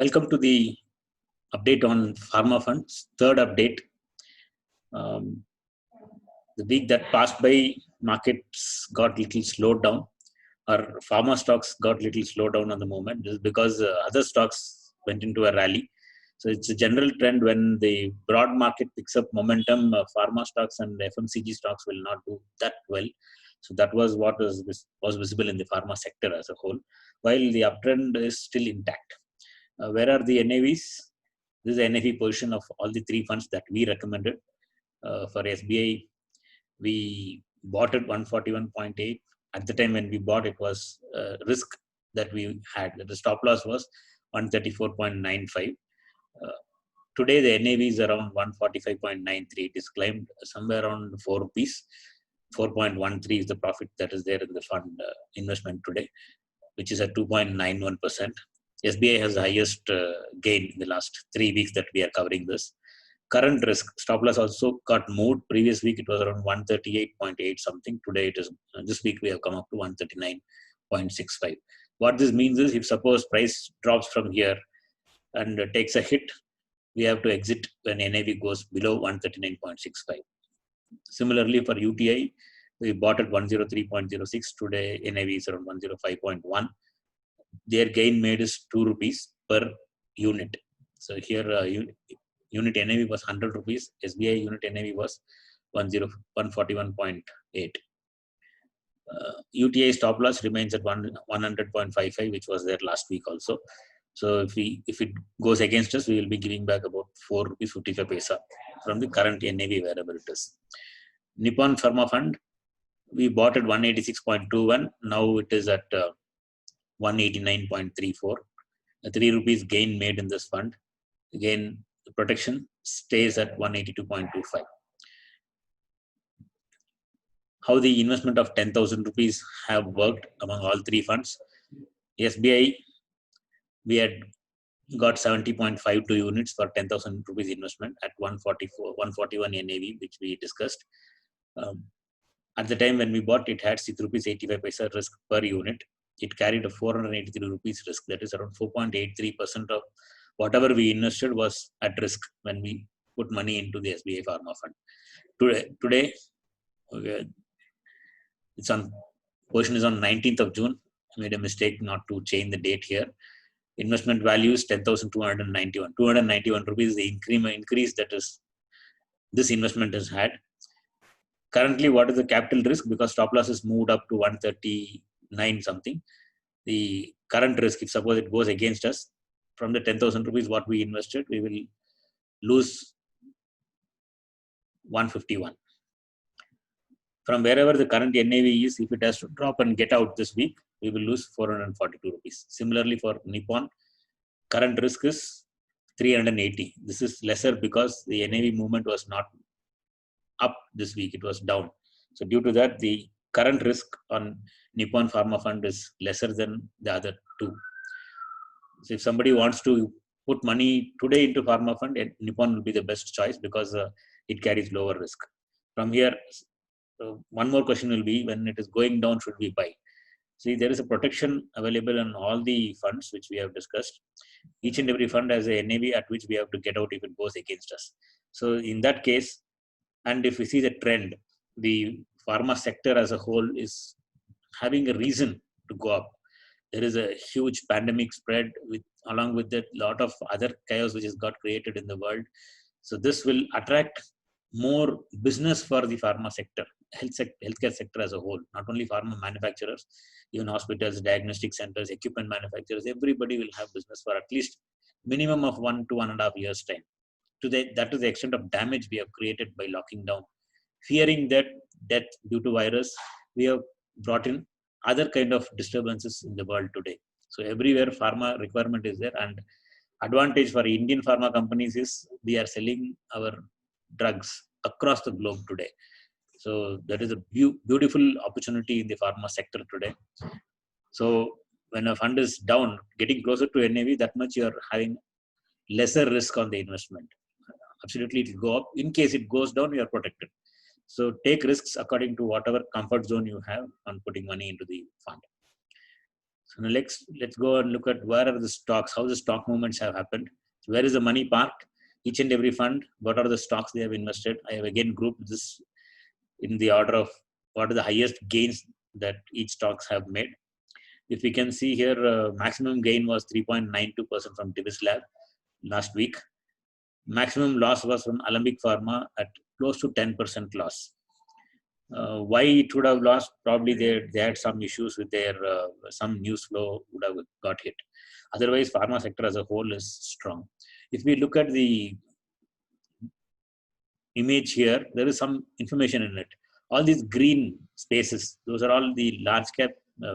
Welcome to the update on pharma funds. Third update. Um, the week that passed by, markets got little slowed down. Our pharma stocks got little slowed down on the moment. This is because other stocks went into a rally. So it's a general trend when the broad market picks up momentum. Pharma stocks and FMCG stocks will not do that well. So that was what was visible in the pharma sector as a whole, while the uptrend is still intact. Where are the NAVs? This is the NAV position of all the three funds that we recommended. For SBI, we bought at 141.8. At the time when we bought, it was risk that we had. The stop loss was 134.95. Today, the NAV is around 145.93. It is climbed somewhere around 4 rupees. 4.13 is the profit that is there in the fund investment today, which is at 2.91%. SBI has the highest gain in the last 3 weeks that we are covering this. Current risk, stop loss also got moved. Previous week it was around 138.8 something. Today it is, this week we have come up to 139.65. What this means is, if suppose price drops from here and takes a hit, we have to exit when NAV goes below 139.65. Similarly for UTI, we bought at 103.06. Today NAV is around 105.1. Their gain made is 2 rupees per unit. So here unit NAV was 100 rupees. SBI unit NAV was 141.8. UTI stop loss remains at 100.55, which was there last week also. So if it goes against us, we will be giving back about 4 rupees 55 paisa from the current NAV wherever it is. Nippon Pharma Fund, we bought at 186.21. Now it is at 189.34. A 3 rupees gain made in this fund. Again, the protection stays at 182.25. How the investment of 10,000 rupees have worked among all three funds. SBI, we had got 70.52 units for 10,000 rupees investment at 141 NAV, which we discussed. At the time when we bought, it had 6 rupees 85 paisa risk per unit. It carried a 483 rupees risk, that is around 4.83% of whatever we invested was at risk when we put money into the SBI Pharma Fund. Today okay, it's on, position is on 19th of June. I made a mistake not to change the date here. Investment value is 10,291. 291 rupees is the increase that is this investment has had. Currently, what is the capital risk? Because stop loss is moved up to 139 something. The current risk, if suppose it goes against us, from the 10,000 rupees what we invested, we will lose 151. From wherever the current NAV is, if it has to drop and get out this week, we will lose 442 rupees. Similarly for Nippon, current risk is 380. This is lesser because the NAV movement was not up this week, it was down. So due to that, the current risk on Nippon Pharma Fund is lesser than the other two. So if somebody wants to put money today into Pharma Fund, Nippon will be the best choice because it carries lower risk. From here, one more question will be, when it is going down, should we buy? See, there is a protection available in all the funds which we have discussed. Each and every fund has a NAV at which we have to get out if it goes against us. So in that case, and if we see the trend, the pharma sector as a whole is having a reason to go up. There is a huge pandemic spread along with that lot of other chaos which has got created in the world. So this will attract more business for the pharma sector, healthcare sector as a whole, not only pharma manufacturers, even hospitals, diagnostic centers, equipment manufacturers, everybody will have business for at least minimum of 1 to 1.5 years time. That is the extent of damage we have created by locking down. Fearing that death due to virus, we have brought in other kind of disturbances in the world today. So everywhere pharma requirement is there, and advantage for Indian pharma companies is we are selling our drugs across the globe today. So that is a beautiful opportunity in the pharma sector today. So when a fund is down, getting closer to NAV, that much you are having lesser risk on the investment. Absolutely, it will go up. In case it goes down, you are protected. So take risks according to whatever comfort zone you have on putting money into the fund. So now let's go and look at where are the stocks, how the stock movements have happened. Where is the money parked? Each and every fund, what are the stocks they have invested? I have again grouped this in the order of what are the highest gains that each stocks have made. If we can see here, maximum gain was 3.92% from Divis Lab last week. Maximum loss was from Alembic Pharma at close to 10% loss. Why it would have lost? Probably they had some issues with their some news flow would have got hit. Otherwise, pharma sector as a whole is strong. If we look at the image here, there is some information in it. All these green spaces, those are all the large cap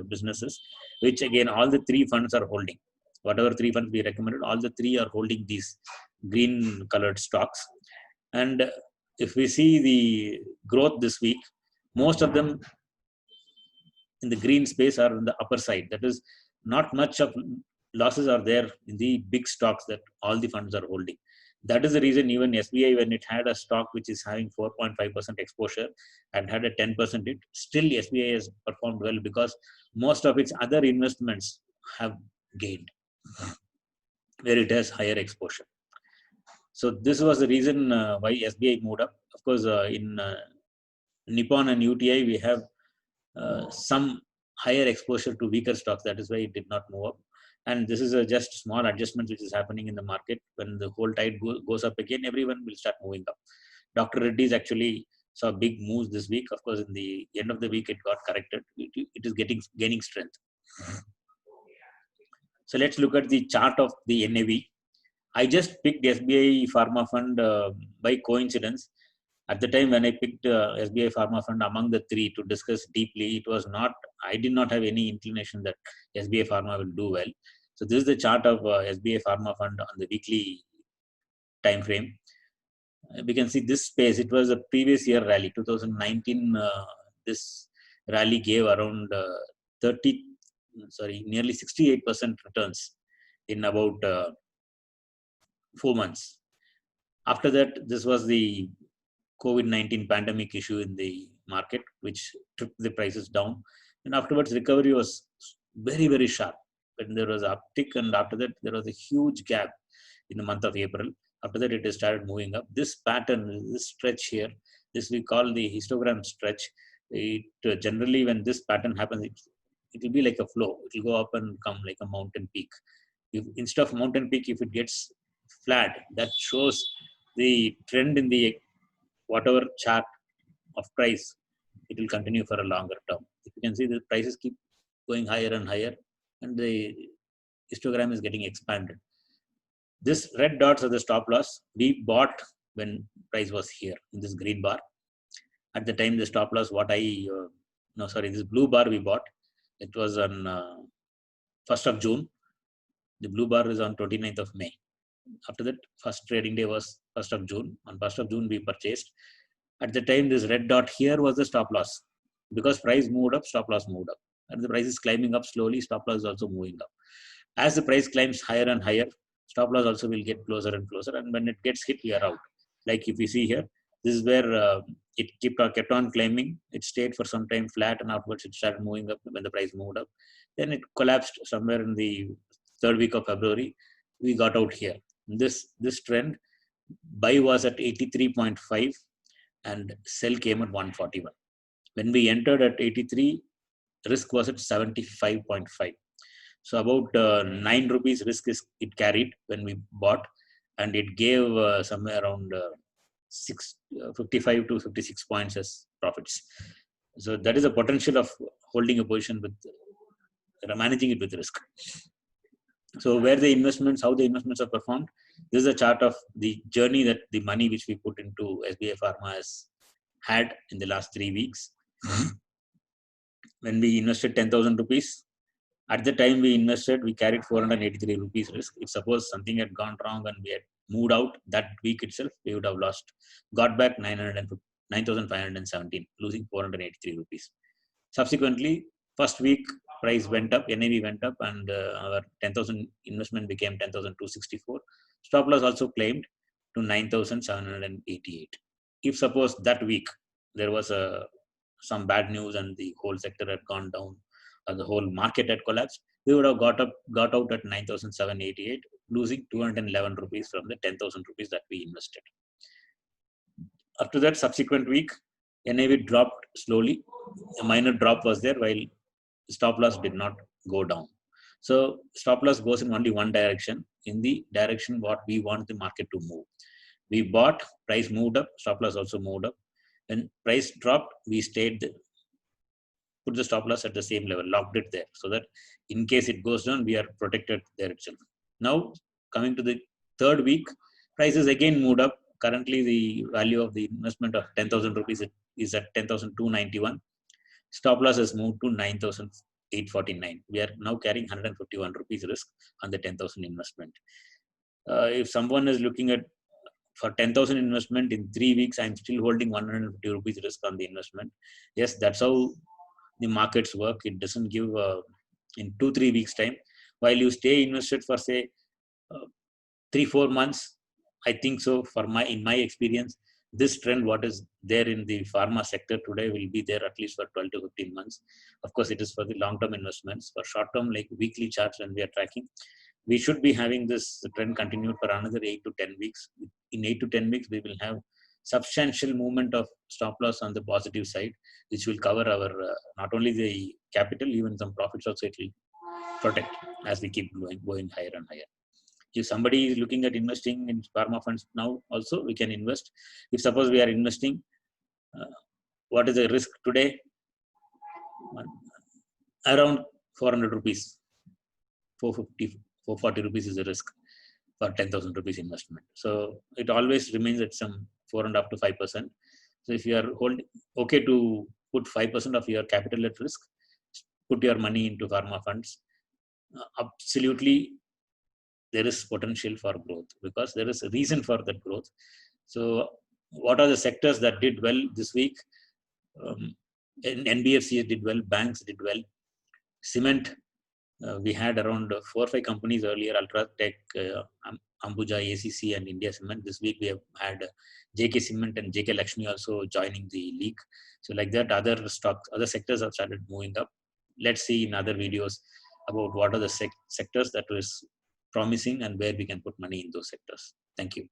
businesses, which again all the three funds are holding. Whatever three funds we recommended, all the three are holding these green colored stocks. And if we see the growth this week, most of them in the green space are in the upper side. That is, not much of losses are there in the big stocks that all the funds are holding. That is the reason even SBI, when it had a stock which is having 4.5% exposure and had a 10% hit, still SBI has performed well because most of its other investments have gained where it has higher exposure. So this was the reason why SBI moved up. Of course, in Nippon and UTI, we have some higher exposure to weaker stocks. That is why it did not move up. And this is just small adjustment which is happening in the market. When the whole tide goes up again, everyone will start moving up. Dr. Reddy's actually saw big moves this week. Of course, in the end of the week, it got corrected. It is gaining strength. So let's look at the chart of the NAV. I just picked SBI Pharma Fund by coincidence. At the time when I picked SBI Pharma Fund among the three to discuss deeply, I did not have any inclination that SBI Pharma will do well. So this is the chart of SBI Pharma Fund on the weekly time frame. We can see this space. It was a previous year rally, 2019. This rally gave around nearly 68% returns in about 4 months. After that, this was the COVID-19 pandemic issue in the market, which took the prices down. And afterwards, recovery was very, very sharp. When there was an uptick, and after that, there was a huge gap in the month of April. After that, it has started moving up. This pattern, this stretch here, this we call the histogram stretch. It generally, when this pattern happens, it will be like a flow. It will go up and come like a mountain peak. Instead of mountain peak, if it gets flat, that shows the trend in the whatever chart of price, it will continue for a longer term. If you can see, the prices keep going higher and higher, and the histogram is getting expanded. This red dots are the stop loss. We bought when price was here in this green bar. At the time, the stop loss, this blue bar we bought. It was on 1st of June. The blue bar is on 29th of May. After that, first trading day was 1st of June. On 1st of June, we purchased. At the time, this red dot here was the stop loss. Because price moved up, stop loss moved up. And the price is climbing up slowly, stop loss is also moving up. As the price climbs higher and higher, stop loss also will get closer and closer. And when it gets hit, we are out. Like if you see here, this is where it kept on climbing. It stayed for some time flat, and afterwards it started moving up when the price moved up. Then it collapsed somewhere in the third week of February. We got out here. This trend, buy was at 83.5 and sell came at 141. When we entered at 83, risk was at 75.5. So about 9 rupees risk it carried when we bought, and it gave somewhere around 55 to 56 points as profits. So that is a potential of holding a position with managing it with risk. So how the investments have performed. This is a chart of the journey that the money which we put into SBI Pharma has had in the last 3 weeks. When we invested 10,000 rupees, at the time we invested, we carried 483 rupees risk. If suppose something had gone wrong and we had moved out that week itself, we would have got back 9,517, losing 483 rupees. Subsequently, first week price went up, NAV went up, and our 10,000 investment became 10,264. Stop loss also claimed to 9,788. If suppose that week there was some bad news and the whole sector had gone down, or the whole market had collapsed, we would have got out at 9,788, losing 211 rupees from the 10,000 rupees that we invested. After that, subsequent week, NAV dropped slowly. A minor drop was there, while stop loss did not go down. So stop loss goes in only one direction, in the direction what we want the market to move. We bought, price moved up, stop loss also moved up. When price dropped, we put the stop loss at the same level, locked it there, so that in case it goes down, we are protected there itself. Now, coming to the third week, prices again moved up. Currently, the value of the investment of 10,000 rupees is at 10,291. Stop loss has moved to 9,849. We are now carrying 151 rupees risk on the 10,000 investment. If someone is looking at for 10,000 investment in 3 weeks, I'm still holding 150 rupees risk on the investment. Yes, that's how the markets work. It doesn't give in 2-3 weeks time. While you stay invested for say 3-4 months, I think so. In my experience, this trend what is there in the pharma sector today will be there at least for 12 to 15 months. Of course, it is for the long-term investments. For short-term, like weekly charts when we are tracking, we should be having this trend continued for another 8 to 10 weeks. In 8 to 10 weeks, we will have substantial movement of stop loss on the positive side, which will cover our not only the capital, even some profits also it will protect as we keep going higher and higher. If somebody is looking at investing in pharma funds now, also we can invest. If suppose we are investing, what is the risk today? Around 400 rupees, 450, 440 rupees is the risk for 10,000 rupees investment. So it always remains at some 4.5 to 5%. So if you are okay to put 5% of your capital at risk, put your money into pharma funds. Absolutely, there is potential for growth because there is a reason for that growth. So what are the sectors that did well this week? NBFCs did well, banks did well. Cement, we had around 4 or 5 companies earlier, Ultratech, Ambuja, ACC and India Cement. This week we have had JK Cement and JK Lakshmi also joining the league. So like that, other stocks, other sectors have started moving up. Let's see in other videos about what are the sectors that was promising and where we can put money in those sectors. Thank you.